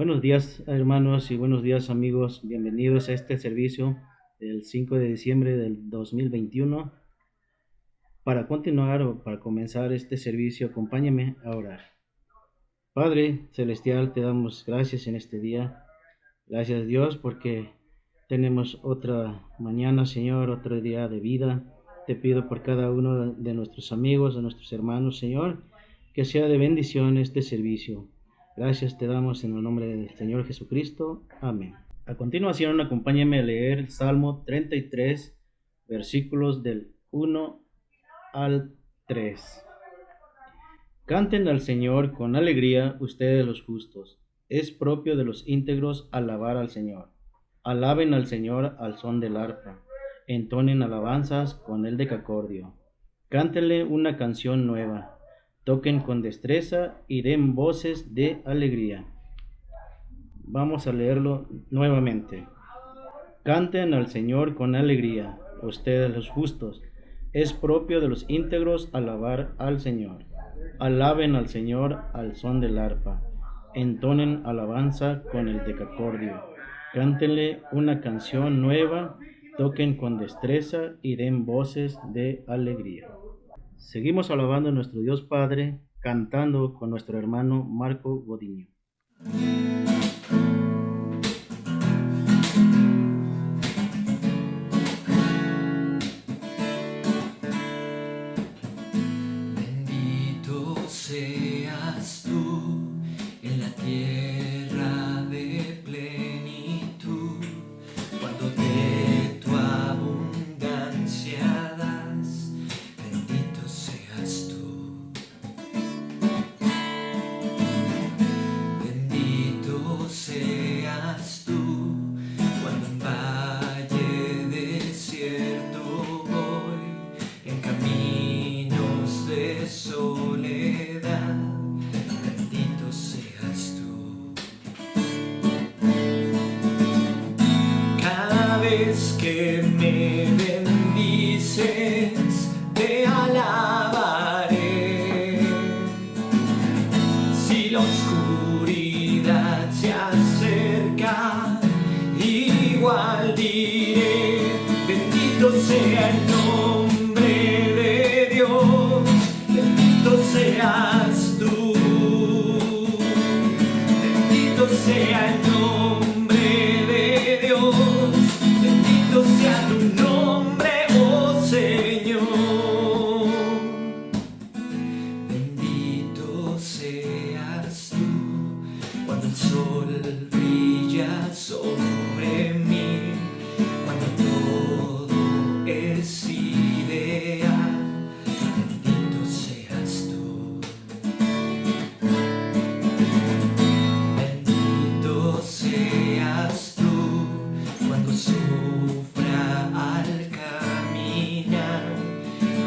Buenos días, hermanos, y buenos días, amigos. Bienvenidos a este servicio del 5 de diciembre del 2021. Para continuar o para comenzar este servicio, acompáñame a orar. Padre celestial, te damos gracias en este día. Gracias, Dios, porque tenemos otra mañana, Señor, otro día de vida. Te pido por cada uno de nuestros amigos, de nuestros hermanos, Señor, que sea de bendición este servicio. Gracias te damos en el nombre del Señor Jesucristo. Amén. A continuación, acompáñame a leer el Salmo 33, versículos del 1 al 3. Canten al Señor con alegría ustedes los justos. Es propio de los íntegros alabar al Señor. Alaben al Señor al son del arpa. Entonen alabanzas con el decacordio. Cántenle una canción nueva. Toquen con destreza y den voces de alegría. Vamos a leerlo nuevamente. Canten al Señor con alegría, ustedes los justos. Es propio de los íntegros alabar al Señor. Alaben al Señor al son del arpa. Entonen alabanza con el decacordio. Cántenle una canción nueva. Toquen con destreza y den voces de alegría. Seguimos alabando a nuestro Dios Padre, cantando con nuestro hermano Marco Godiño. Bendito seas tú en la tierra de plenitud, cuando de tu abundancia das, bendito seas tú. Bendito seas tú cuando en valle desierto voy, en caminos de soledad, bendito seas tú. Cada vez que me bendices, te alabaré. Si la oscuridad se acerca, igual diré, bendito sea el nombre de Dios, bendito seas tú, bendito sea el nombre de Dios, bendito sea tu nombre, oh Señor. Bendito seas tú cuando el sol brilla sobre mí, cuando todo es ideal, bendito seas tú. Bendito seas tú cuando sufra al caminar,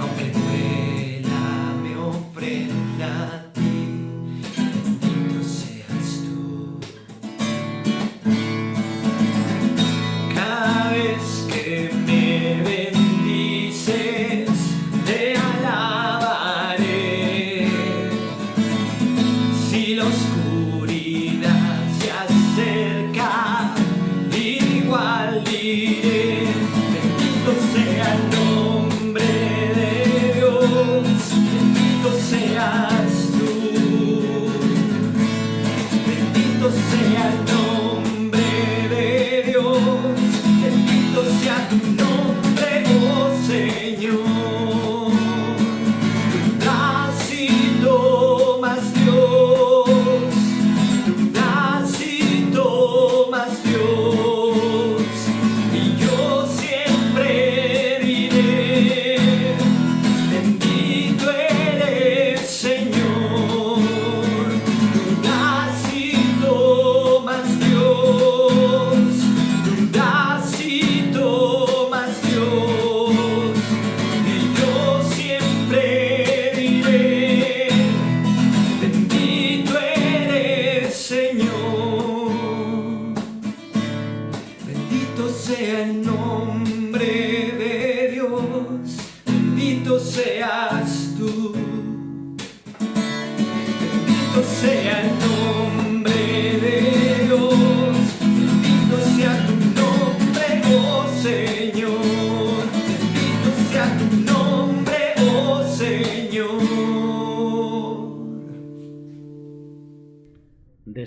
aunque duela me ofrenda a ti, bendito seas tú.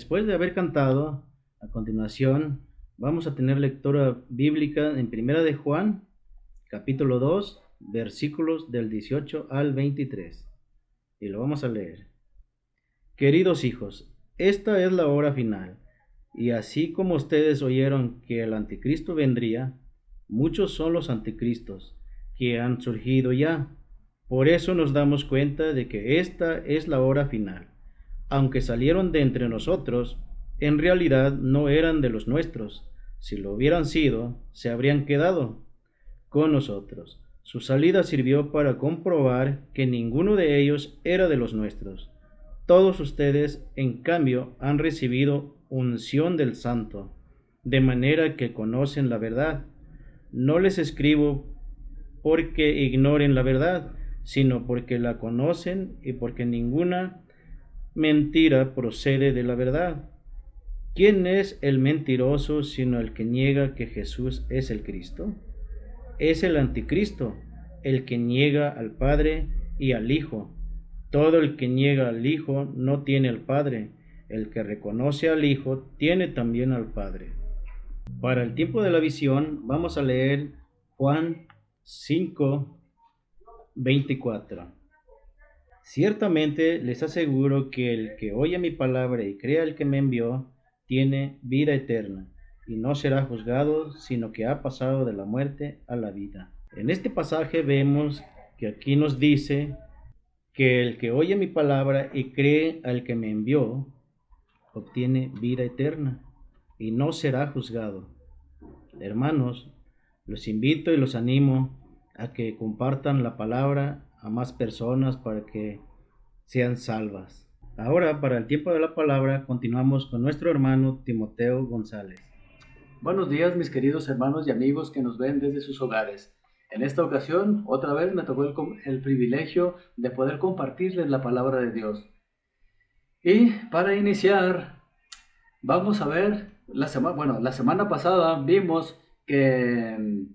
después de haber cantado, a continuación vamos a tener lectura bíblica en Primera de Juan, capítulo 2, versículos del 18 al 23. Y lo vamos a leer. Queridos hijos, esta es la hora final, y así como ustedes oyeron que el anticristo vendría, muchos son los anticristos que han surgido ya. Por eso nos damos cuenta de que esta es la hora final. Aunque salieron de entre nosotros, en realidad no eran de los nuestros. Si lo hubieran sido, se habrían quedado con nosotros. Su salida sirvió para comprobar que ninguno de ellos era de los nuestros. Todos ustedes, en cambio, han recibido unción del Santo, de manera que conocen la verdad. No les escribo porque ignoren la verdad, sino porque la conocen y porque ninguna mentira procede de la verdad. ¿Quién es el mentiroso sino el que niega que Jesús es el Cristo? Es el anticristo, el que niega al Padre y al Hijo. Todo el que niega al Hijo no tiene al Padre. El que reconoce al Hijo tiene también al Padre. Para el tiempo de la visión vamos a leer Juan 5, 24. Ciertamente les aseguro que el que oye mi palabra y crea el que me envió, tiene vida eterna, y no será juzgado, sino que ha pasado de la muerte a la vida. En este pasaje vemos que aquí nos dice que el que oye mi palabra y cree al que me envió, obtiene vida eterna, y no será juzgado. Hermanos, los invito y los animo a que compartan la palabra a más personas para que sean salvas. Ahora, para el tiempo de la palabra, continuamos con nuestro hermano Timoteo González. Buenos días, mis queridos hermanos y amigos que nos ven desde sus hogares. En esta ocasión, otra vez me tocó el privilegio de poder compartirles la palabra de Dios. Y para iniciar, vamos a ver, la semana pasada vimos que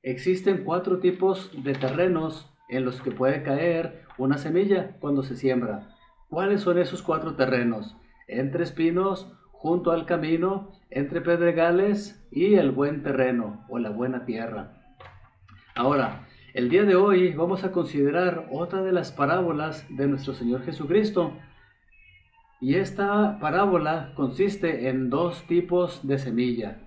existen 4 tipos de terrenos en los que puede caer una semilla cuando se siembra. ¿Cuáles son esos 4 terrenos? Entre espinos, junto al camino, entre pedregales y el buen terreno o la buena tierra. Ahora, el día de hoy vamos a considerar otra de las parábolas de nuestro Señor Jesucristo. Y esta parábola consiste en 2 tipos de semilla.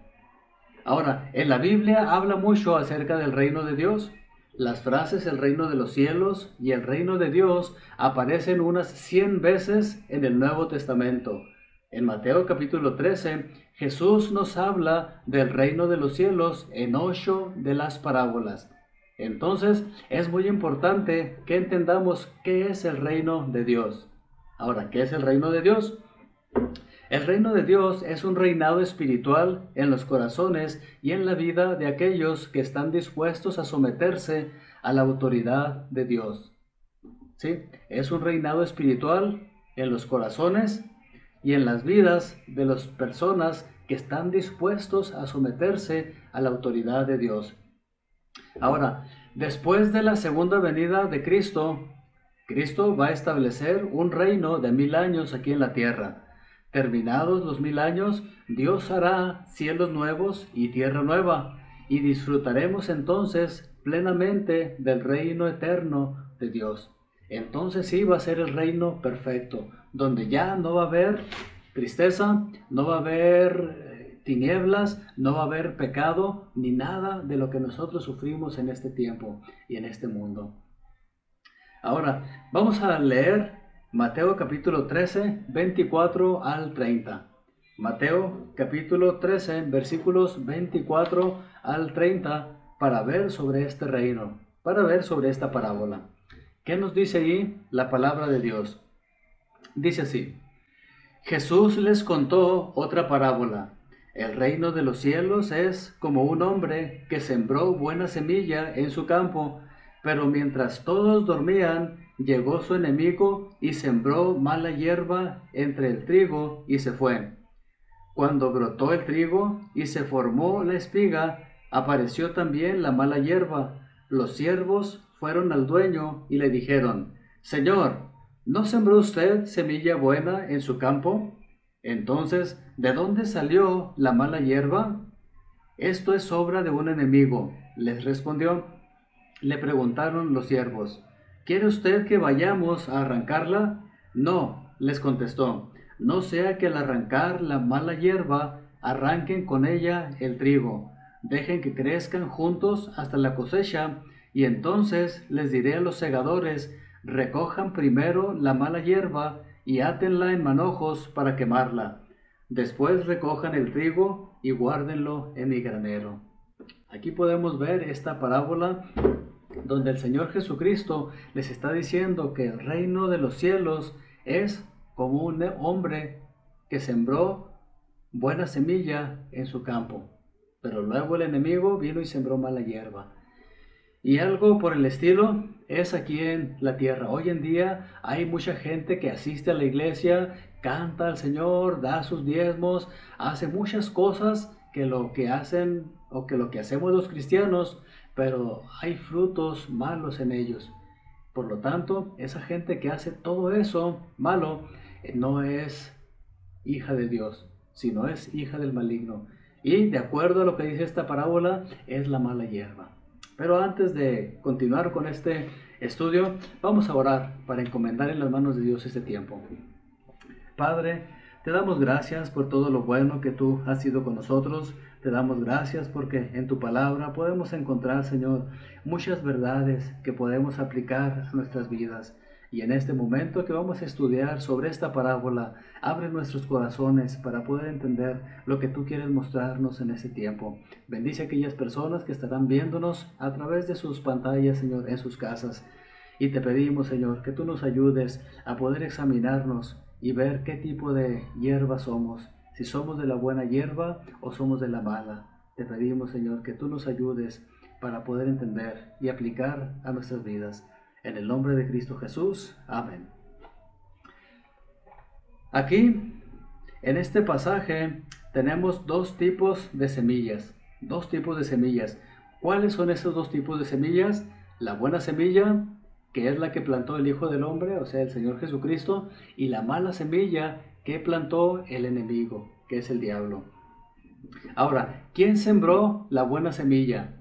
Ahora, en la Biblia habla mucho acerca del reino de Dios. Las frases el reino de los cielos y el reino de Dios aparecen unas 100 veces en el Nuevo Testamento. En Mateo capítulo 13, Jesús nos habla del reino de los cielos en 8 de las parábolas. Entonces, es muy importante que entendamos qué es el reino de Dios. Ahora, ¿qué es el reino de Dios? El reino de Dios es un reinado espiritual en los corazones y en la vida de aquellos que están dispuestos a someterse a la autoridad de Dios. ¿Sí? Es un reinado espiritual en los corazones y en las vidas de las personas que están dispuestos a someterse a la autoridad de Dios. Ahora, después de la segunda venida de Cristo, Cristo va a establecer un reino de 1000 años aquí en la tierra. Terminados los 1000 años, Dios hará cielos nuevos y tierra nueva, y disfrutaremos entonces plenamente del reino eterno de Dios. Entonces sí va a ser el reino perfecto, donde ya no va a haber tristeza, no va a haber tinieblas, no va a haber pecado, ni nada de lo que nosotros sufrimos en este tiempo y en este mundo. Ahora, vamos a leer Mateo capítulo 13, 24 al 30. Mateo capítulo 13, versículos 24 al 30, para ver sobre este reino, para ver sobre esta parábola. ¿Qué nos dice ahí la palabra de Dios? Dice así: Jesús les contó otra parábola. El reino de los cielos es como un hombre que sembró buena semilla en su campo, pero mientras todos dormían, llegó su enemigo y sembró mala hierba entre el trigo y se fue. Cuando brotó el trigo y se formó la espiga, apareció también la mala hierba. Los siervos fueron al dueño y le dijeron: Señor, ¿no sembró usted semilla buena en su campo? Entonces, ¿de dónde salió la mala hierba? Esto es obra de un enemigo, les respondió. Le preguntaron los siervos, ¿quiere usted que vayamos a arrancarla? No, les contestó, no sea que al arrancar la mala hierba, arranquen con ella el trigo. Dejen que crezcan juntos hasta la cosecha, y entonces les diré a los segadores, recojan primero la mala hierba y átenla en manojos para quemarla. Después recojan el trigo y guárdenlo en mi granero. Aquí podemos ver esta parábola donde el Señor Jesucristo les está diciendo que el reino de los cielos es como un hombre que sembró buena semilla en su campo, pero luego el enemigo vino y sembró mala hierba. Y algo por el estilo es aquí en la tierra. Hoy en día hay mucha gente que asiste a la iglesia, canta al Señor, da sus diezmos, hace muchas cosas que lo que hacen o que lo que hacemos los cristianos, pero hay frutos malos en ellos. Por lo tanto, esa gente que hace todo eso malo no es hija de Dios, sino es hija del maligno. Y de acuerdo a lo que dice esta parábola, es la mala hierba. Pero antes de continuar con este estudio, vamos a orar para encomendar en las manos de Dios este tiempo. Padre, te damos gracias por todo lo bueno que tú has sido con nosotros. Te damos gracias porque en tu palabra podemos encontrar, Señor, muchas verdades que podemos aplicar a nuestras vidas. Y en este momento que vamos a estudiar sobre esta parábola, abre nuestros corazones para poder entender lo que tú quieres mostrarnos en este tiempo. Bendice a aquellas personas que estarán viéndonos a través de sus pantallas, Señor, en sus casas. Y te pedimos, Señor, que tú nos ayudes a poder examinarnos y ver qué tipo de hierba somos, si somos de la buena hierba o somos de la mala. Te pedimos, Señor, que tú nos ayudes para poder entender y aplicar a nuestras vidas. En el nombre de Cristo Jesús. Amén. Aquí, en este pasaje, tenemos dos tipos de semillas. Dos tipos de semillas. ¿Cuáles son esos dos tipos de semillas? La buena semilla, que es la que plantó el Hijo del Hombre, o sea, el Señor Jesucristo, y la mala semilla que plantó el enemigo, que es el diablo. Ahora, ¿quién sembró la buena semilla?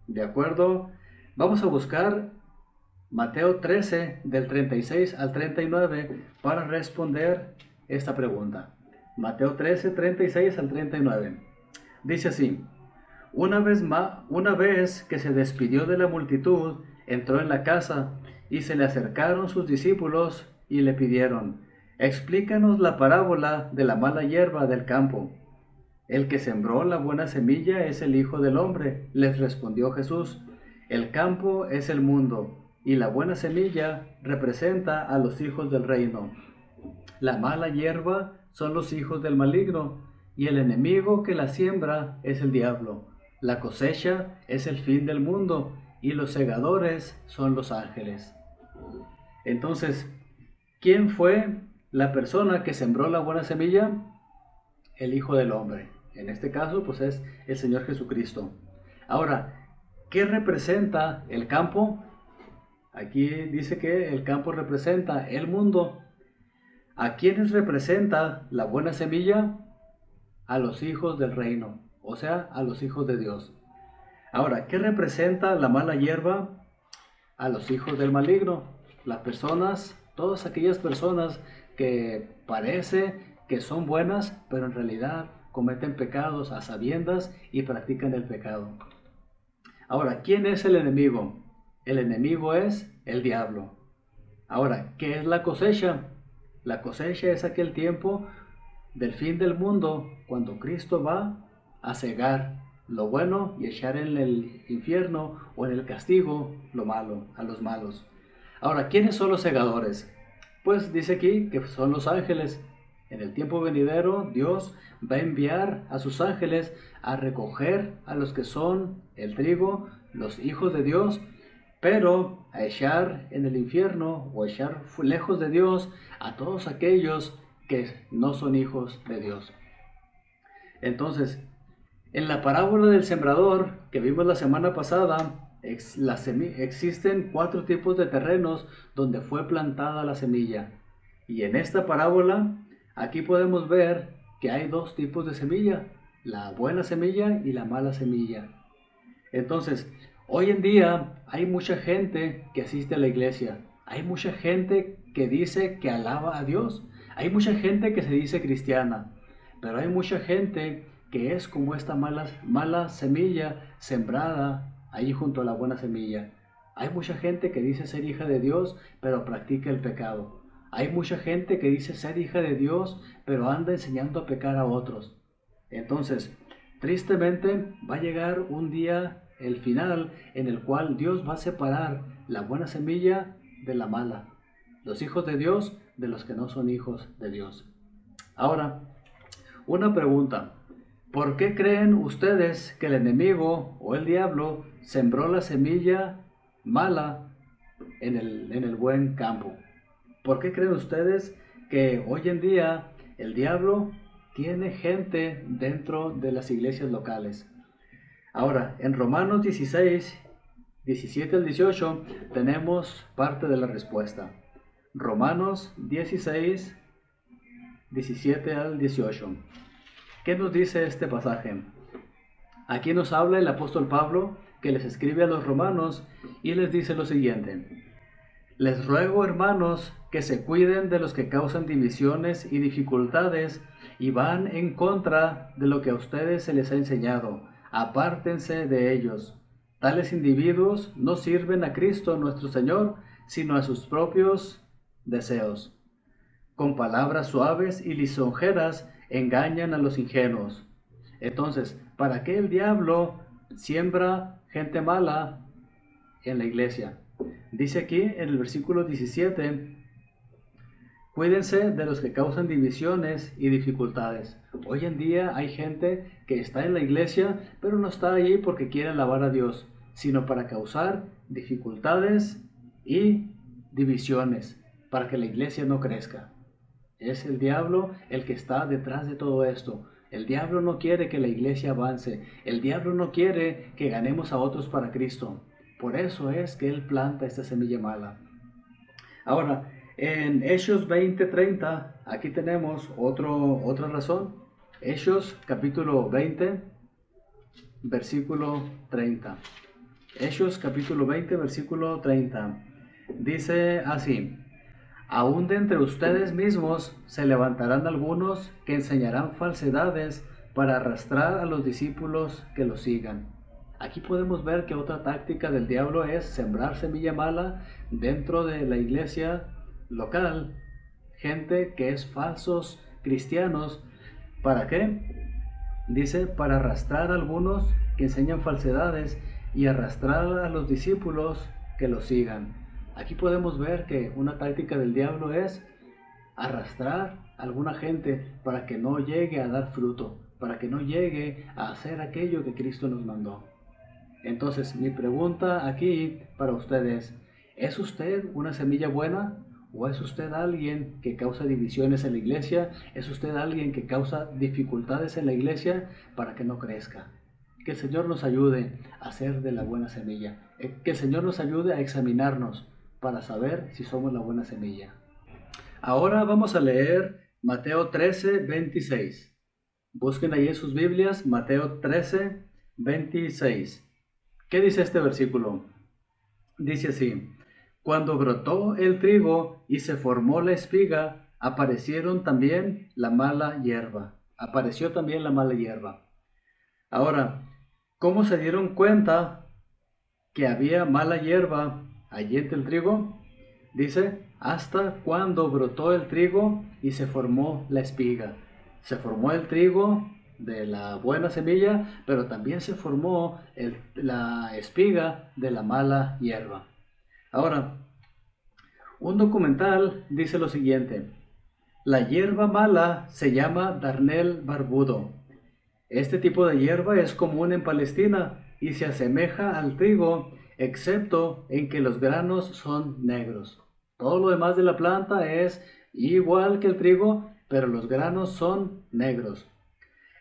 De acuerdo, vamos a buscar Mateo 13, del 36 al 39, para responder esta pregunta. Mateo 13, 36 al 39. Dice así: una vez que se despidió de la multitud, entró en la casa, y se le acercaron sus discípulos y le pidieron: explícanos la parábola de la mala hierba del campo. El que sembró la buena semilla es el Hijo del Hombre, les respondió Jesús. El campo es el mundo, y la buena semilla representa a los hijos del reino. La mala hierba son los hijos del maligno, y el enemigo que la siembra es el diablo. La cosecha es el fin del mundo, y los segadores son los ángeles. Entonces, ¿quién fue la persona que sembró la buena semilla? El Hijo del Hombre. En este caso, pues es el Señor Jesucristo. Ahora, ¿qué representa el campo? Aquí dice que el campo representa el mundo. ¿A quiénes representa la buena semilla? A los hijos del reino, o sea, a los hijos de Dios. Ahora, ¿qué representa la mala hierba? A los hijos del maligno, las personas, todas aquellas personas que parece que son buenas, pero en realidad cometen pecados a sabiendas y practican el pecado. Ahora, ¿quién es el enemigo? El enemigo es el diablo. Ahora, ¿qué es la cosecha? La cosecha es aquel tiempo del fin del mundo, cuando Cristo va a cegar lo bueno y echar en el infierno o en el castigo lo malo, a los malos. Ahora, ¿quiénes son los segadores? Pues dice aquí que son los ángeles. En el tiempo venidero, Dios va a enviar a sus ángeles a recoger a los que son el trigo, los hijos de Dios, pero a echar en el infierno o echar lejos de Dios a todos aquellos que no son hijos de Dios. Entonces, en la parábola del sembrador que vimos la semana pasada, existen 4 tipos de terrenos donde fue plantada la semilla. Y en esta parábola Aquí podemos ver que hay dos tipos de semilla, la buena semilla y la mala semilla. Entonces, hoy en día hay mucha gente que asiste a la iglesia, hay mucha gente que dice que alaba a Dios, hay mucha gente que se dice cristiana, pero hay mucha gente que es como esta mala semilla sembrada ahí junto a la buena semilla. Hay mucha gente que dice ser hija de Dios, pero practica el pecado. Hay mucha gente que dice ser hija de Dios, pero anda enseñando a pecar a otros. Entonces, tristemente, va a llegar un día, el final, en el cual Dios va a separar la buena semilla de la mala, los hijos de Dios de los que no son hijos de Dios. Ahora, una pregunta. ¿Por qué creen ustedes que el enemigo o el diablo sembró la semilla mala en el buen campo? ¿Por qué creen ustedes que hoy en día el diablo tiene gente dentro de las iglesias locales? Ahora, en Romanos 16, 17 al 18, tenemos parte de la respuesta. Romanos 16, 17 al 18. ¿Qué nos dice este pasaje? Aquí nos habla el apóstol Pablo, que les escribe a los romanos y les dice lo siguiente: les ruego, hermanos, que se cuiden de los que causan divisiones y dificultades y van en contra de lo que a ustedes se les ha enseñado. Apártense de ellos. Tales individuos no sirven a Cristo nuestro Señor, sino a sus propios deseos. Con palabras suaves y lisonjeras engañan a los ingenuos. Entonces, ¿para qué el diablo siembra gente mala en la iglesia? Dice aquí en el versículo 17, cuídense de los que causan divisiones y dificultades. Hoy en día hay gente que está en la iglesia, pero no está allí porque quiere alabar a Dios, sino para causar dificultades y divisiones, para que la iglesia no crezca. Es el diablo el que está detrás de todo esto. El diablo no quiere que la iglesia avance. El diablo no quiere que ganemos a otros para Cristo. Por eso es que él planta esta semilla mala. Ahora, en Hechos 20:30, aquí tenemos otra razón. Hechos capítulo 20, versículo 30. Hechos capítulo 20, versículo 30. Dice así: aún de entre ustedes mismos se levantarán algunos que enseñarán falsedades para arrastrar a los discípulos que los sigan. Aquí podemos ver que otra táctica del diablo es sembrar semilla mala dentro de la iglesia local. Gente que es falsos cristianos. ¿Para qué? Dice, para arrastrar a algunos que enseñan falsedades y arrastrar a los discípulos que los sigan. Aquí podemos ver que una táctica del diablo es arrastrar a alguna gente para que no llegue a dar fruto, para que no llegue a hacer aquello que Cristo nos mandó. Entonces, mi pregunta aquí para ustedes, ¿es usted una semilla buena o es usted alguien que causa divisiones en la iglesia? ¿Es usted alguien que causa dificultades en la iglesia para que no crezca? Que el Señor nos ayude a ser de la buena semilla, que el Señor nos ayude a examinarnos para saber si somos la buena semilla. Ahora vamos a leer Mateo 13, 26. Busquen ahí en sus Biblias, Mateo 13, 26. ¿Qué dice este versículo? Dice así: cuando brotó el trigo y se formó la espiga, apareció también la mala hierba. Ahora, ¿cómo se dieron cuenta que había mala hierba allí entre el trigo? Dice, hasta cuando brotó el trigo y se formó la espiga. Se formó el trigo de la buena semilla, pero también se formó la espiga de la mala hierba. Ahora, un documental dice lo siguiente: la hierba mala se llama darnel barbudo. Este tipo de hierba es común en Palestina y se asemeja al trigo, excepto en que los granos son negros. Todo lo demás de la planta es igual que el trigo, pero los granos son negros.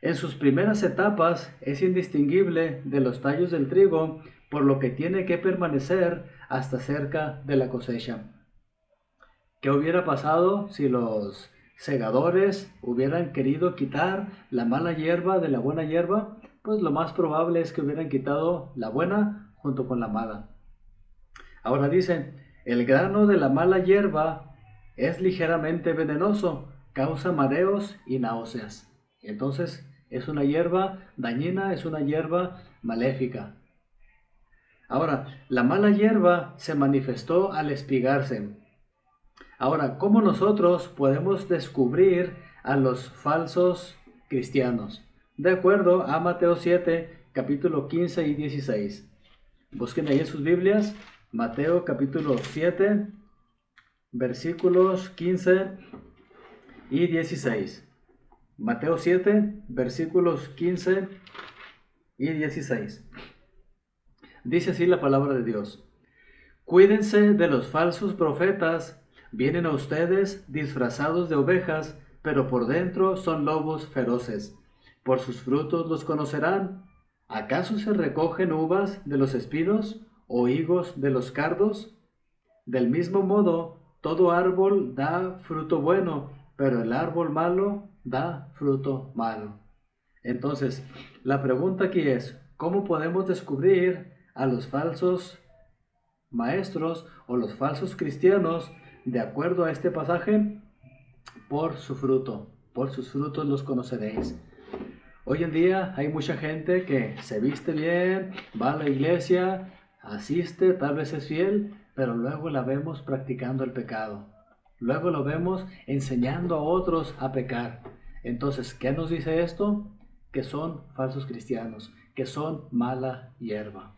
En sus primeras etapas es indistinguible de los tallos del trigo, por lo que tiene que permanecer hasta cerca de la cosecha. ¿Qué hubiera pasado si los segadores hubieran querido quitar la mala hierba de la buena hierba, pues lo más probable es que hubieran quitado la buena junto con la mala. Ahora dice, el grano de la mala hierba es ligeramente venenoso, causa mareos y náuseas. Entonces, es una hierba dañina, es una hierba maléfica. Ahora, la mala hierba se manifestó al espigarse. Ahora, ¿cómo nosotros podemos descubrir a los falsos cristianos? De acuerdo a Mateo 7, capítulo 15 y 16. Busquen ahí en sus Biblias, Mateo capítulo 7, versículos 15 y 16. Mateo 7, versículos 15 y 16. Dice así la palabra de Dios. Cuídense de los falsos profetas. Vienen a ustedes disfrazados de ovejas, pero por dentro son lobos feroces. Por sus frutos los conocerán. ¿Acaso se recogen uvas de los espinos o higos de los cardos? Del mismo modo, todo árbol da fruto bueno, pero el árbol malo da fruto malo. Entonces, la pregunta aquí es, ¿cómo podemos descubrir a los falsos maestros o los falsos cristianos de acuerdo a este pasaje? Por su fruto, por sus frutos los conoceréis. Hoy en día hay mucha gente que se viste bien, va a la iglesia, asiste, tal vez es fiel, pero luego la vemos practicando el pecado. Luego lo vemos enseñando a otros a pecar. Entonces, ¿qué nos dice esto? Que son falsos cristianos, que son mala hierba.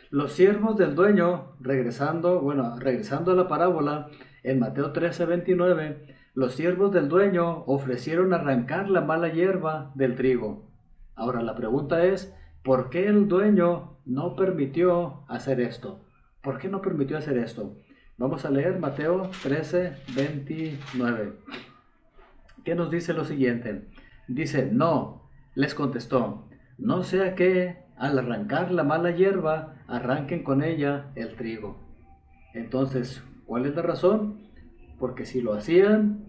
Los siervos del dueño, regresando a la parábola, en Mateo 13:29, los siervos del dueño ofrecieron arrancar la mala hierba del trigo. Ahora la pregunta es, ¿por qué el dueño no permitió hacer esto? ¿Por qué no permitió hacer esto? Vamos a leer Mateo 13:29. ¿Qué nos dice lo siguiente? Dice, no, les contestó, no sea que al arrancar la mala hierba arranquen con ella el trigo. Entonces, ¿cuál es la razón? Porque si lo hacían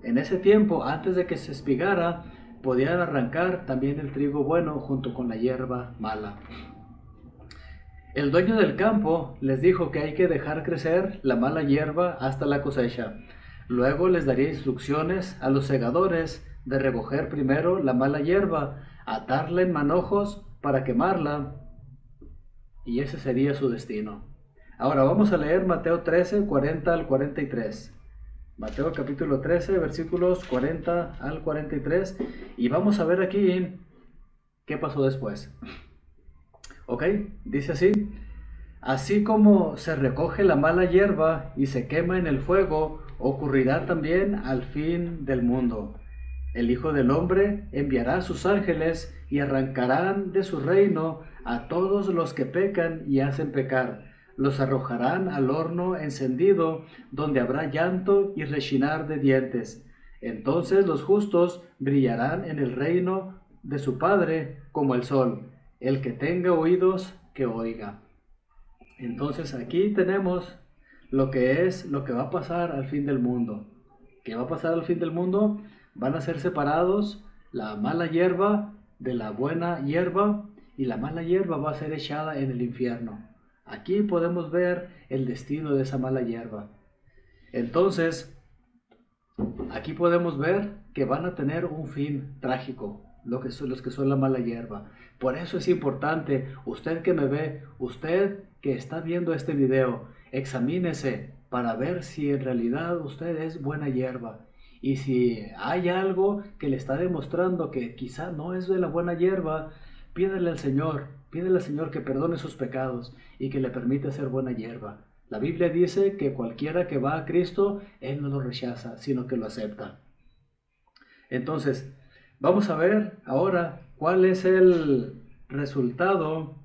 en ese tiempo, antes de que se espigara, podían arrancar también el trigo bueno junto con la hierba mala. El dueño del campo les dijo que hay que dejar crecer la mala hierba hasta la cosecha. Luego les daría instrucciones a los segadores de recoger primero la mala hierba, atarla en manojos para quemarla, y ese sería su destino. Ahora vamos a leer Mateo 13, 40 al 43. Mateo capítulo 13, versículos 40 al 43, y vamos a ver aquí qué pasó después. Ok, dice así: así como se recoge la mala hierba y se quema en el fuego, ocurrirá también al fin del mundo. El Hijo del Hombre enviará a sus ángeles y arrancarán de su reino a todos los que pecan y hacen pecar. Los arrojarán al horno encendido, donde habrá llanto y rechinar de dientes. Entonces los justos brillarán en el reino de su Padre como el sol. El que tenga oídos, que oiga. Entonces aquí tenemos lo que va a pasar al fin del mundo. ¿Qué va a pasar al fin del mundo? Van a ser separados la mala hierba de la buena hierba, y la mala hierba va a ser echada en el infierno. Aquí podemos ver el destino de esa mala hierba. Entonces, aquí podemos ver que van a tener un fin trágico, los que son la mala hierba. Por eso es importante, usted que me ve, usted que está viendo este video, examínese para ver si en realidad usted es buena hierba. Y si hay algo que le está demostrando que quizá no es de la buena hierba, pídele al Señor que perdone sus pecados y que le permita ser buena hierba. La Biblia dice que cualquiera que va a Cristo, Él no lo rechaza, sino que lo acepta. Entonces, vamos a ver ahora cuál es el resultado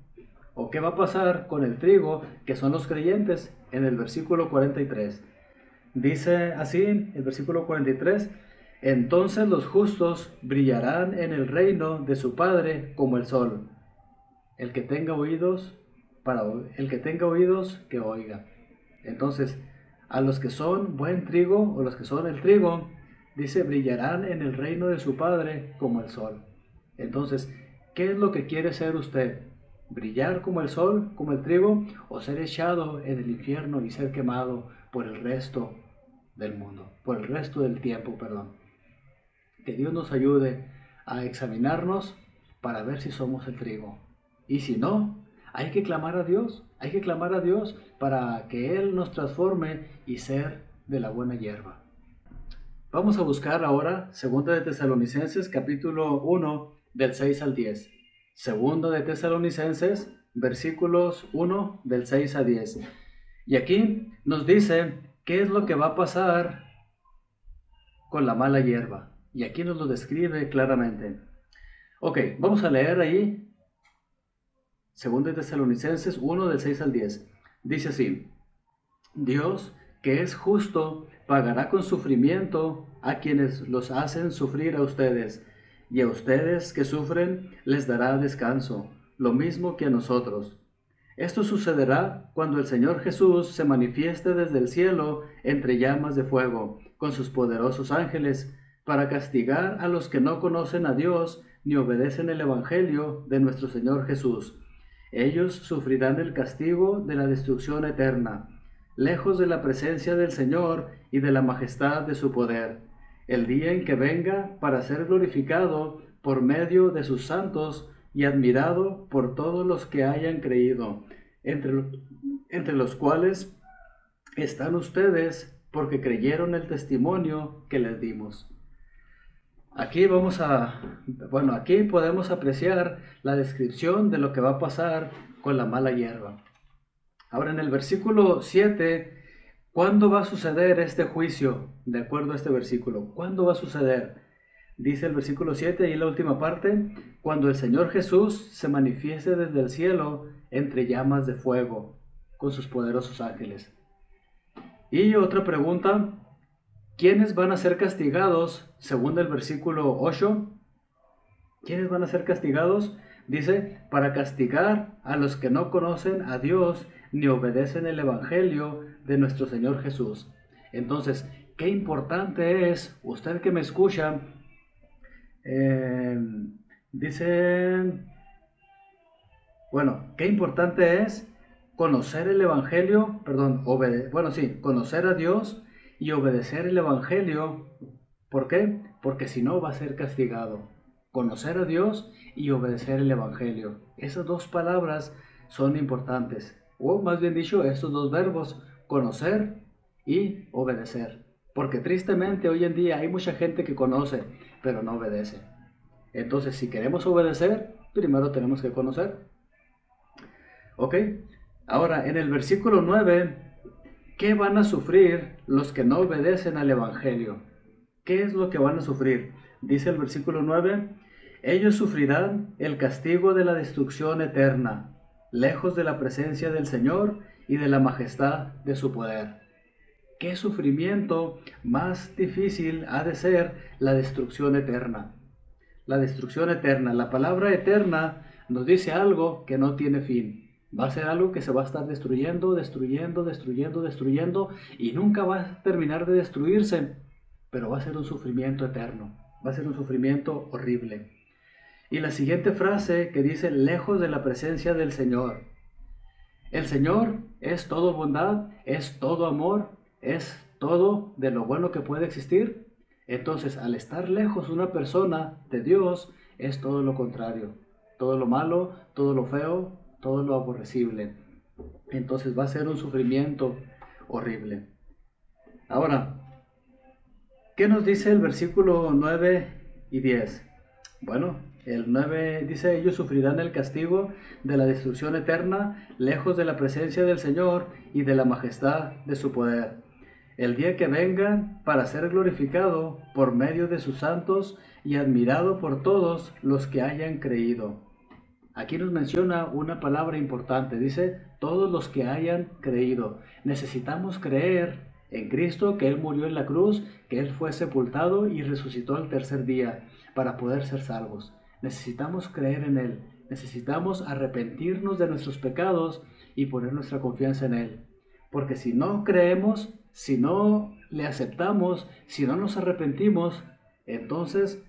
o qué va a pasar con el trigo, que son los creyentes, en el versículo 43. Dice así, el versículo 43, entonces los justos brillarán en el reino de su Padre como el sol. El que tenga oídos, que oiga. Entonces, a los que son buen trigo o los que son el trigo, dice, brillarán en el reino de su Padre como el sol. Entonces, ¿qué es lo que quiere ser usted? ¿Brillar como el sol, como el trigo, o ser echado en el infierno y ser quemado por el resto del mundo, por el resto del tiempo, perdón? Que Dios nos ayude a examinarnos para ver si somos el trigo. Y si no, hay que clamar a Dios para que Él nos transforme y ser de la buena hierba. Vamos a buscar ahora 2 de Tesalonicenses capítulo 1 del 6 al 10. 2 de Tesalonicenses versículos 1 del 6 a 10. Y aquí nos dice qué es lo que va a pasar con la mala hierba. Y aquí nos lo describe claramente. Ok, vamos a leer ahí 2 de Tesalonicenses 1 del 6 al 10. Dice así: Dios, que es justo, pagará con sufrimiento a quienes los hacen sufrir a ustedes, y a ustedes que sufren les dará descanso, lo mismo que a nosotros. Esto sucederá cuando el Señor Jesús se manifieste desde el cielo entre llamas de fuego, con sus poderosos ángeles, para castigar a los que no conocen a Dios ni obedecen el Evangelio de nuestro Señor Jesús. Ellos sufrirán el castigo de la destrucción eterna, lejos de la presencia del Señor y de la majestad de su poder, el día en que venga para ser glorificado por medio de sus santos y admirado por todos los que hayan creído, entre los cuales están ustedes, porque creyeron el testimonio que les dimos. Aquí aquí podemos apreciar la descripción de lo que va a pasar con la mala hierba. Ahora en el versículo 7, ¿cuándo va a suceder este juicio? De acuerdo a este versículo, ¿cuándo va a suceder? Dice el versículo 7 y la última parte: cuando el Señor Jesús se manifieste desde el cielo entre llamas de fuego, con sus poderosos ángeles. Y otra pregunta: ¿quiénes van a ser castigados? Según el versículo 8, ¿quiénes van a ser castigados? Dice, para castigar a los que no conocen a Dios ni obedecen el Evangelio de nuestro Señor Jesús. Entonces, qué importante es, usted que me escucha, qué importante es conocer el Evangelio, conocer a Dios y obedecer el Evangelio. ¿Por qué? Porque si no va a ser castigado. Conocer a Dios y obedecer el Evangelio. Esas dos palabras son importantes. O más bien dicho, estos dos verbos, conocer y obedecer. Porque tristemente hoy en día hay mucha gente que conoce, pero no obedece. Entonces, si queremos obedecer, primero tenemos que conocer. Ok, ahora en el versículo 9, ¿qué van a sufrir los que no obedecen al Evangelio? ¿Qué es lo que van a sufrir? Dice el versículo 9, ellos sufrirán el castigo de la destrucción eterna, lejos de la presencia del Señor y de la majestad de su poder. ¿Qué sufrimiento más difícil ha de ser la destrucción eterna? La destrucción eterna, la palabra eterna nos dice algo que no tiene fin. Va a ser algo que se va a estar destruyendo y nunca va a terminar de destruirse, pero va a ser un sufrimiento eterno, va a ser un sufrimiento horrible. Y la siguiente frase que dice, lejos de la presencia del Señor. El Señor es todo bondad, es todo amor, es todo de lo bueno que puede existir. Entonces, al estar lejos una persona de Dios, es todo lo contrario, todo lo malo, todo lo feo, todo lo aborrecible. Entonces va a ser un sufrimiento horrible. Ahora, ¿qué nos dice el versículo 9 y 10? Bueno, el 9 dice, ellos sufrirán el castigo de la destrucción eterna, lejos de la presencia del Señor y de la majestad de su poder, el día que venga para ser glorificado por medio de sus santos y admirado por todos los que hayan creído. Aquí nos menciona una palabra importante, dice, todos los que hayan creído. Necesitamos creer en Cristo, que Él murió en la cruz, que Él fue sepultado y resucitó al tercer día para poder ser salvos. Necesitamos creer en Él, necesitamos arrepentirnos de nuestros pecados y poner nuestra confianza en Él. Porque si no creemos, si no le aceptamos, si no nos arrepentimos, entonces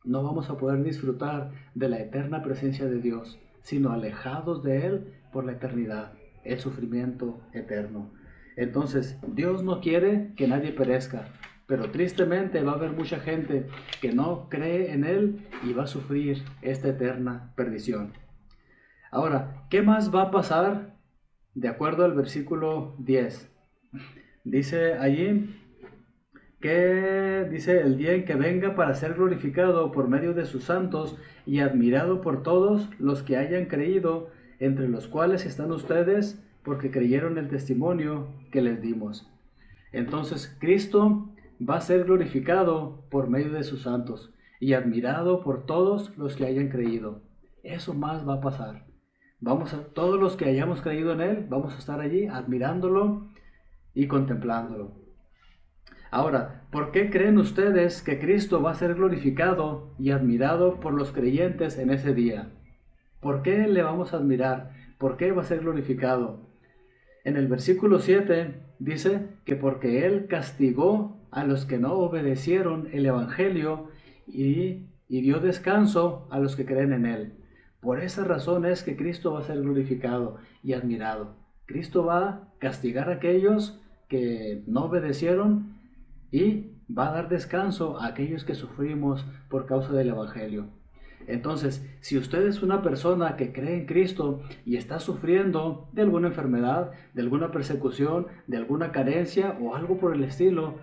no vamos a poder disfrutar de la eterna presencia de Dios, sino alejados de Él por la eternidad, el sufrimiento eterno. Entonces, Dios no quiere que nadie perezca, pero tristemente va a haber mucha gente que no cree en Él y va a sufrir esta eterna perdición. Ahora, ¿qué más va a pasar? De acuerdo al versículo 10. Dice allí que dice el día en que venga para ser glorificado por medio de sus santos y admirado por todos los que hayan creído, entre los cuales están ustedes, porque creyeron el testimonio que les dimos. Entonces Cristo va a ser glorificado por medio de sus santos y admirado por todos los que hayan creído. Eso más va a pasar. Todos los que hayamos creído en Él, vamos a estar allí admirándolo y contemplándolo. Ahora, ¿por qué creen ustedes que Cristo va a ser glorificado y admirado por los creyentes en ese día? ¿Por qué le vamos a admirar? ¿Por qué va a ser glorificado? En el versículo 7 dice que porque Él castigó a los que no obedecieron el Evangelio y dio descanso a los que creen en Él. Por esa razón es que Cristo va a ser glorificado y admirado. Cristo va a castigar a aquellos que no obedecieron y va a dar descanso a aquellos que sufrimos por causa del Evangelio. Entonces, si usted es una persona que cree en Cristo y está sufriendo de alguna enfermedad, de alguna persecución, de alguna carencia o algo por el estilo,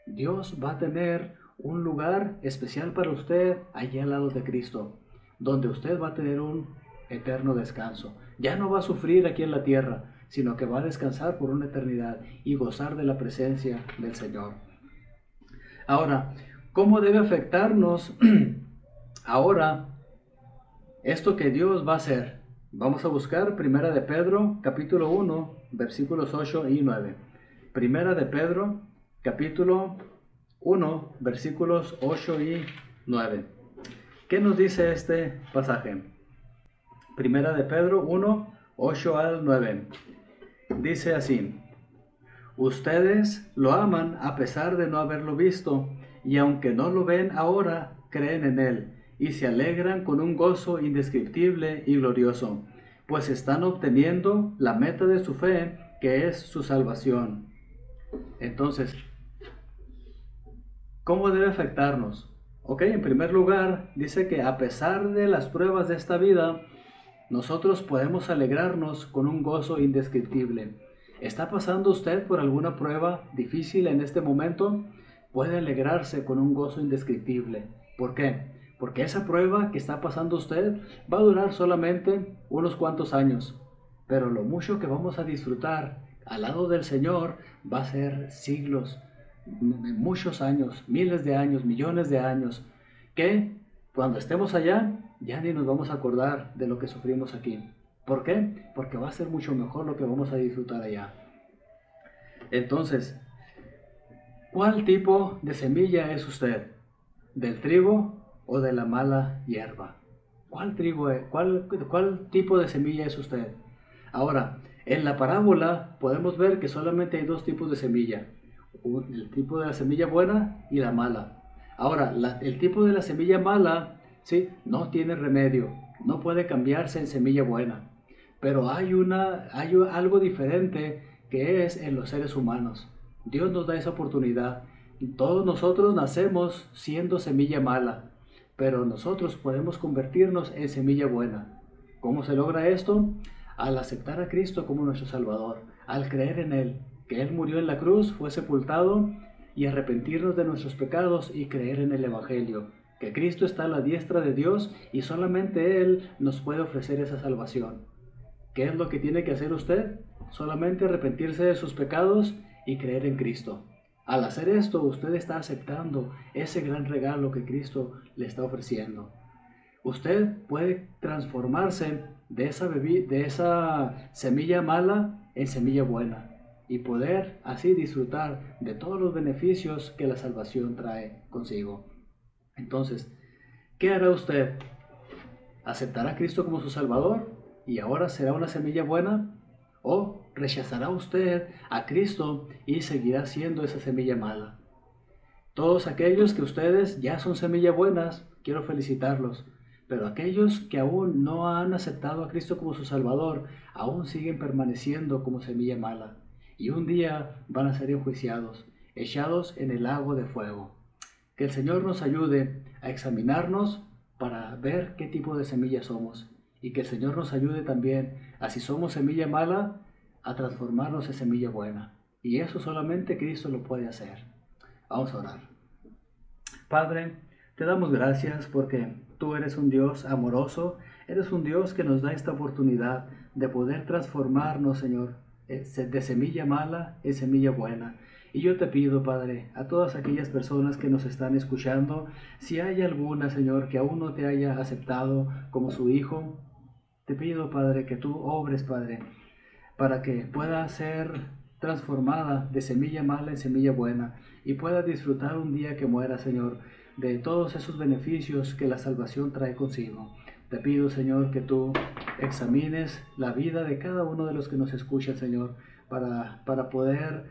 Dios va a tener un lugar especial para usted allí al lado de Cristo, donde usted va a tener un eterno descanso. Ya no va a sufrir aquí en la tierra, sino que va a descansar por una eternidad y gozar de la presencia del Señor. Ahora, ¿cómo debe afectarnos ahora esto que Dios va a hacer? Vamos a buscar Primera de Pedro, capítulo 1, versículos 8 y 9. Primera de Pedro, capítulo 1, versículos 8 y 9. ¿Qué nos dice este pasaje? Primera de Pedro 1, 8 al 9. Dice así: ustedes lo aman a pesar de no haberlo visto, y aunque no lo ven ahora, creen en Él, y se alegran con un gozo indescriptible y glorioso, pues están obteniendo la meta de su fe, que es su salvación. Entonces, ¿cómo debe afectarnos? Ok, en primer lugar, dice que a pesar de las pruebas de esta vida, nosotros podemos alegrarnos con un gozo indescriptible. ¿Está pasando usted por alguna prueba difícil en este momento? Puede alegrarse con un gozo indescriptible. ¿Por qué? Porque esa prueba que está pasando usted va a durar solamente unos cuantos años, pero lo mucho que vamos a disfrutar al lado del Señor va a ser siglos, muchos años, miles de años, millones de años, que cuando estemos allá ya ni nos vamos a acordar de lo que sufrimos aquí. ¿Por qué? Porque va a ser mucho mejor lo que vamos a disfrutar allá. Entonces, ¿cuál tipo de semilla es usted? ¿Del trigo o de la mala hierba? ¿Cuál tipo de semilla es usted? Ahora, en la parábola podemos ver que solamente hay dos tipos de semilla: el tipo de la semilla buena y la mala. Ahora, el tipo de la semilla mala, ¿sí?, no tiene remedio, no puede cambiarse en semilla buena. Pero hay algo diferente que es en los seres humanos. Dios nos da esa oportunidad. Todos nosotros nacemos siendo semilla mala, pero nosotros podemos convertirnos en semilla buena. ¿Cómo se logra esto? Al aceptar a Cristo como nuestro Salvador, al creer en Él, que Él murió en la cruz, fue sepultado, y arrepentirnos de nuestros pecados y creer en el Evangelio, que Cristo está a la diestra de Dios y solamente Él nos puede ofrecer esa salvación. ¿Qué es lo que tiene que hacer usted? Solamente arrepentirse de sus pecados y creer en Cristo. Al hacer esto, usted está aceptando ese gran regalo que Cristo le está ofreciendo. Usted puede transformarse de esa semilla mala en semilla buena y poder así disfrutar de todos los beneficios que la salvación trae consigo. Entonces, ¿qué hará usted? ¿Aceptará a Cristo como su Salvador y ahora será una semilla buena? ¿O rechazará usted a Cristo y seguirá siendo esa semilla mala. Todos aquellos que ustedes ya son semillas buenas, quiero felicitarlos. Pero aquellos que aún no han aceptado a Cristo como su Salvador, aún siguen permaneciendo como semilla mala. Y un día van a ser enjuiciados, echados en el lago de fuego. Que el Señor nos ayude a examinarnos para ver qué tipo de semilla somos. Y que el Señor nos ayude también a, si somos semilla mala, a transformarnos en semilla buena. Y eso solamente Cristo lo puede hacer. Vamos a orar. Padre, te damos gracias porque tú eres un Dios amoroso, eres un Dios que nos da esta oportunidad de poder transformarnos, Señor, de semilla mala en semilla buena. Y yo te pido, Padre, a todas aquellas personas que nos están escuchando, si hay alguna, Señor, que aún no te haya aceptado como su hijo, te pido, Padre, que tú obres, Padre, para que pueda ser transformada de semilla mala en semilla buena y pueda disfrutar un día que muera, Señor, de todos esos beneficios que la salvación trae consigo. Te pido, Señor, que tú examines la vida de cada uno de los que nos escuchan, Señor, para poder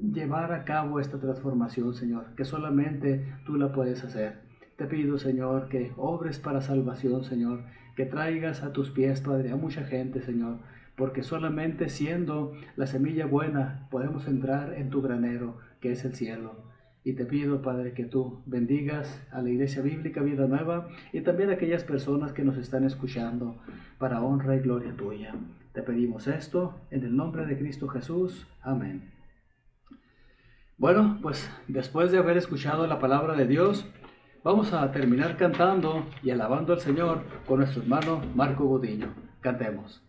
llevar a cabo esta transformación, Señor, que solamente tú la puedes hacer. Te pido, Señor, que obres para salvación, Señor, que traigas a tus pies, Padre, a mucha gente, Señor, porque solamente siendo la semilla buena podemos entrar en tu granero, que es el cielo. Y te pido, Padre, que tú bendigas a la Iglesia Bíblica Vida Nueva y también a aquellas personas que nos están escuchando para honra y gloria tuya. Te pedimos esto en el nombre de Cristo Jesús. Amén. Bueno, pues después de haber escuchado la palabra de Dios, vamos a terminar cantando y alabando al Señor con nuestro hermano Marco Godiño. Cantemos.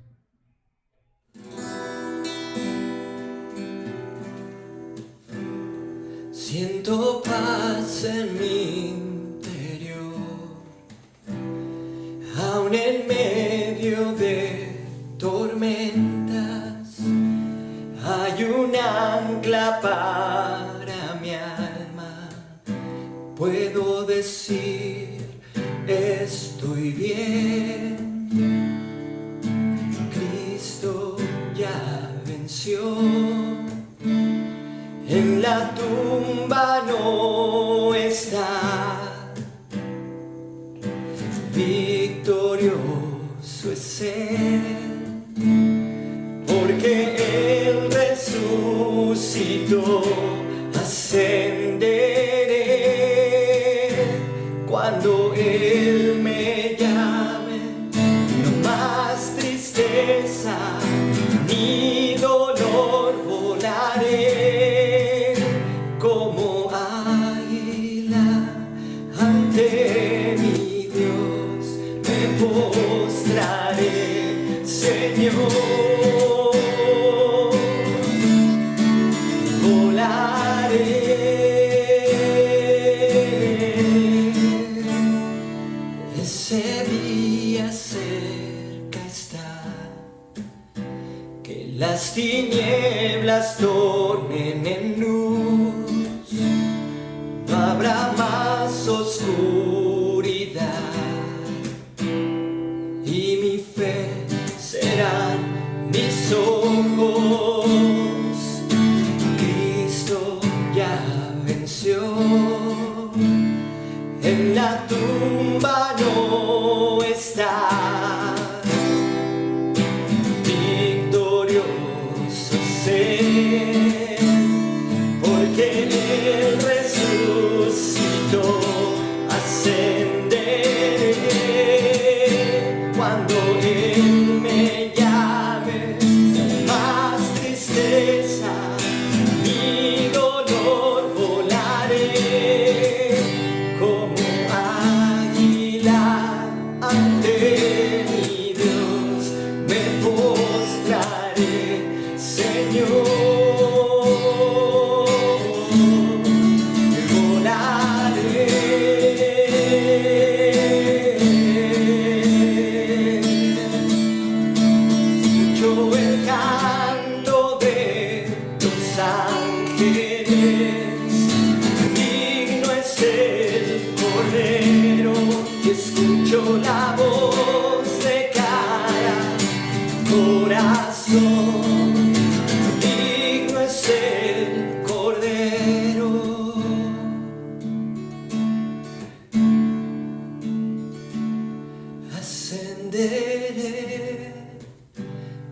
Siento paz en mi interior, aún en medio de tormentas, hay un ancla para mi alma. Puedo decir, estoy bien, Cristo ya venció. En la tumba no está, victorioso es Él, porque Él resucitó. Ascenderé cuando Él me llame, no más tristeza ni dolor, volaré como águila ante mi Dios, me postraré, Señor, volaré. Ese día cerca está, que las tinieblas tornen en luz, no habrá más oscuridad, y mi fe serán mis ojos. Cristo ya venció, en la tumba no está, victorioso sé, porque Él resucitó. Ascenderé cuando Él me llame, más tristeza ni dolor, volaré como águila ante mi Dios, me postraré, Señor, volaré. Escucho el canto de los ángeles, digno es el Cordero, y escucho la voz de cada corazón Ascenderé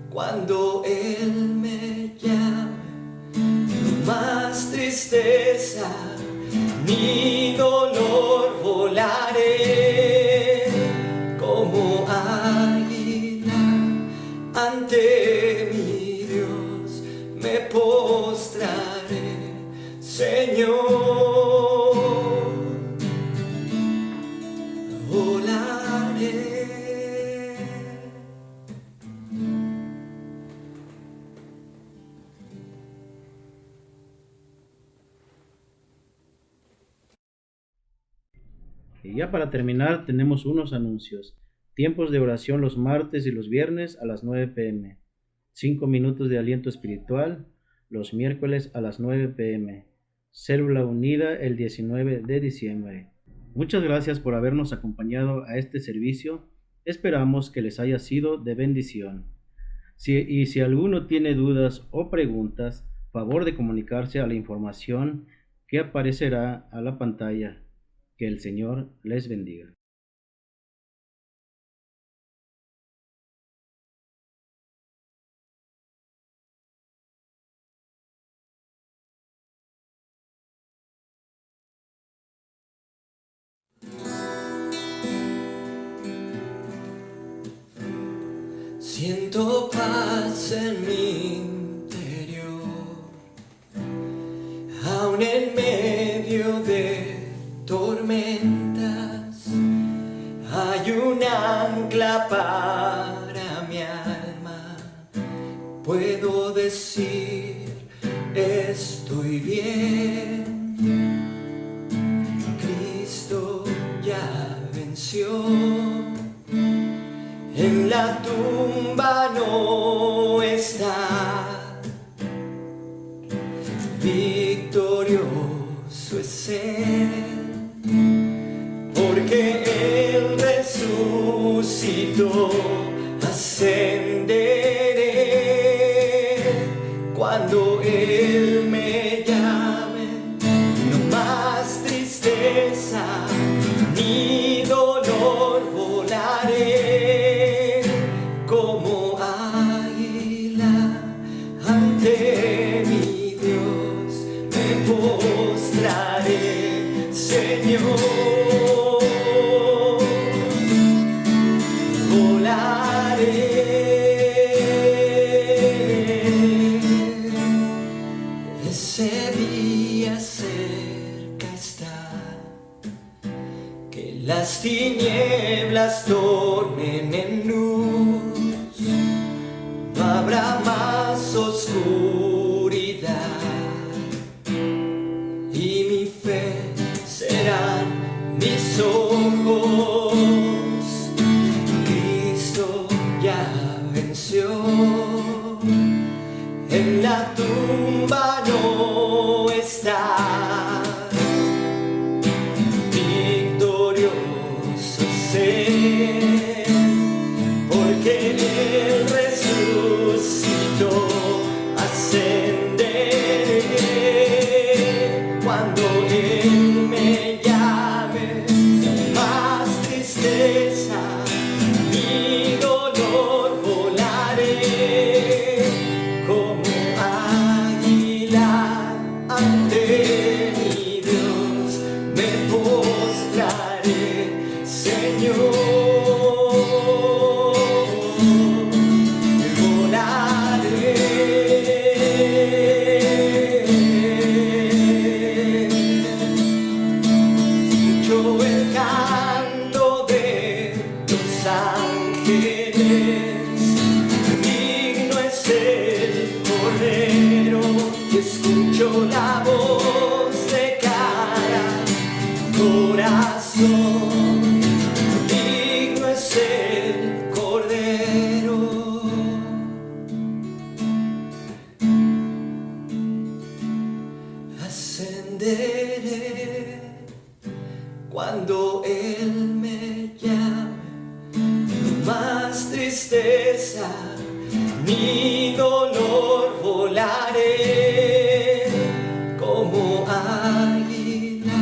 cuando Él me llame. No más tristeza ni dolor, volaré como águila ante mi Dios, me postraré, Señor, volaré. Y ya para terminar tenemos unos anuncios. Tiempos de oración los martes y los viernes a las 9 p.m. 5 minutos de aliento espiritual los miércoles a las 9 p.m. Célula unida el 19 de diciembre. Muchas gracias por habernos acompañado a este servicio. Esperamos que les haya sido de bendición. Si alguno tiene dudas o preguntas, favor de comunicarse a la información que aparecerá a la pantalla. Que el Señor les bendiga. Siento paz en mi interior, aun en medio de tormentas, hay un ancla para mi alma. Puedo decir, estoy bien, Cristo ya venció. En la tumba no está, victorioso es Él, porque Él resucitó. Ascenderé cuando Él me llame, no más tristeza ni dolor, volaré como águila ante mi Dios, me postraré, Señor, volaré. Ese día cerca está, que las tinieblas tornen en luz, no habrá más oscuridad, y mi fe serán mis ojos. Cristo ya venció, en la tumba no está, victorioso es Él, porque Él resucitó. Ascenderé cuando Él me llame, más tristeza ni dolor, volaré como águila ante mi Dios, me postraré, Señor, volaré. Escucho el canto de los ángeles, digno es el Cordero, y escucho la voz de cada corazón, digno es el Cordero. Ascenderé cuando Él me llame, no más tristeza ni dolor, volaré como águila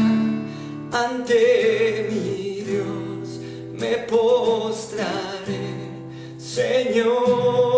ante mi Dios, me postraré. Señor.